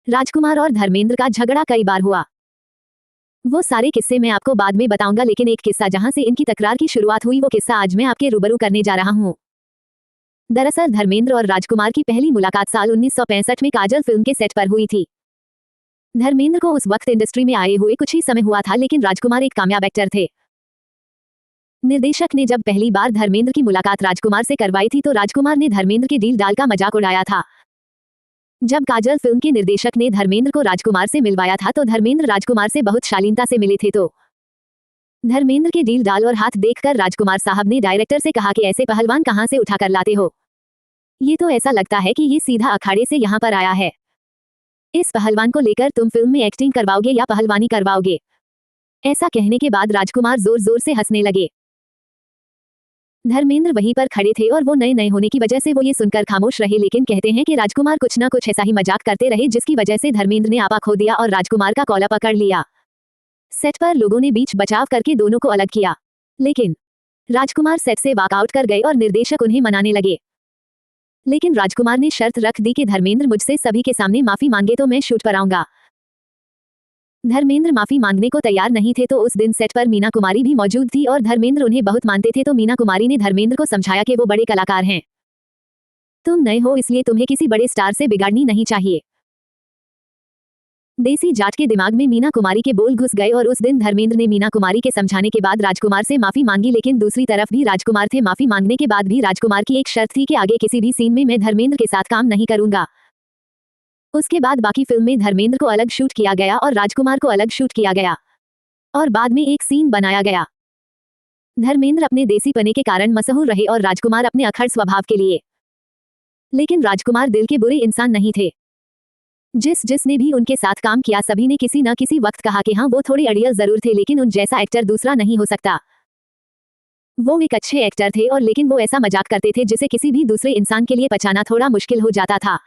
राजकुमार और धर्मेंद्र का झगड़ा कई बार हुआ। वो सारे किस्से मैं आपको बाद में बताऊंगा, लेकिन एक किस्सा जहां से इनकी तकरार की शुरुआत हुई वो किस्सा आज मैं आपके रूबरू करने जा रहा हूं। दरअसल धर्मेंद्र और राजकुमार की पहली मुलाकात साल 1965 में काजल फिल्म के सेट पर हुई थी। धर्मेंद्र को उस वक्त इंडस्ट्री में आए हुए कुछ ही समय हुआ था, लेकिन राजकुमार एक कामयाब एक्टर थे। निर्देशक ने जब पहली बार धर्मेंद्र की मुलाकात राजकुमार से करवाई थी तो राजकुमार ने धर्मेंद्र के डील डाल का मजाक उड़ाया था। जब काजल फिल्म के निर्देशक ने धर्मेंद्र को राजकुमार से मिलवाया था तो धर्मेंद्र राजकुमार से बहुत शालीनता से मिले थे, तो धर्मेंद्र के डील डाल और हाथ देखकर राजकुमार साहब ने डायरेक्टर से कहा कि ऐसे पहलवान कहां से उठा कर लाते हो, ये तो ऐसा लगता है कि ये सीधा अखाड़े से यहाँ पर आया है। इस पहलवान को लेकर तुम फिल्म में एक्टिंग करवाओगे या पहलवानी करवाओगे? ऐसा कहने के बाद राजकुमार जोर जोर से हंसने लगे। धर्मेंद्र वहीं पर खड़े थे और वो नए नए होने की वजह से वो ये सुनकर खामोश रहे, लेकिन कहते हैं कि राजकुमार कुछ ना कुछ ऐसा ही मजाक करते रहे जिसकी वजह से धर्मेंद्र ने आपा खो दिया और राजकुमार का कॉलर पकड़ लिया। सेट पर लोगों ने बीच बचाव करके दोनों को अलग किया, लेकिन राजकुमार सेट से वॉकआउट कर गए और निर्देशक उन्हें मनाने लगे। लेकिन राजकुमार ने शर्त रख दी कि धर्मेंद्र मुझसे सभी के सामने माफी मांगे तो मैं शूट पर आऊंगा। धर्मेंद्र माफी मांगने को तैयार नहीं थे, तो उस दिन सेट पर मीना कुमारी भी मौजूद थी और धर्मेंद्र उन्हें बहुत मानते थे, तो मीना कुमारी ने धर्मेंद्र को समझाया कि वो बड़े कलाकार हैं, तुम नए हो इसलिए तुम्हें किसी बड़े स्टार से बिगाड़नी नहीं चाहिए। देसी जाट के दिमाग में मीना कुमारी के बोल घुस गए और उस दिन धर्मेंद्र ने मीना कुमारी के समझाने के बाद राजकुमार से माफी मांगी, लेकिन दूसरी तरफ भी राजकुमार थे। माफी मांगने के बाद भी राजकुमार की एक शर्त थी कि आगे किसी भी सीन में मैं धर्मेंद्र के साथ काम नहीं करूंगा। उसके बाद बाकी फिल्म में धर्मेंद्र को अलग शूट किया गया और राजकुमार को अलग शूट किया गया और बाद में एक सीन बनाया गया। धर्मेंद्र अपने देसीपने के कारण मशहूर रहे और राजकुमार अपने अखड़ स्वभाव के लिए, लेकिन राजकुमार दिल के बुरे इंसान नहीं थे। जिसने भी उनके साथ काम किया सभी ने किसी न किसी वक्त कहा कि हाँ वो थोड़े अड़ियल जरूर थे, लेकिन उन जैसा एक्टर दूसरा नहीं हो सकता। वो एक अच्छे एक्टर थे और लेकिन वो ऐसा मजाक करते थे जिसे किसी भी दूसरे इंसान के लिए पचाना थोड़ा मुश्किल हो जाता था।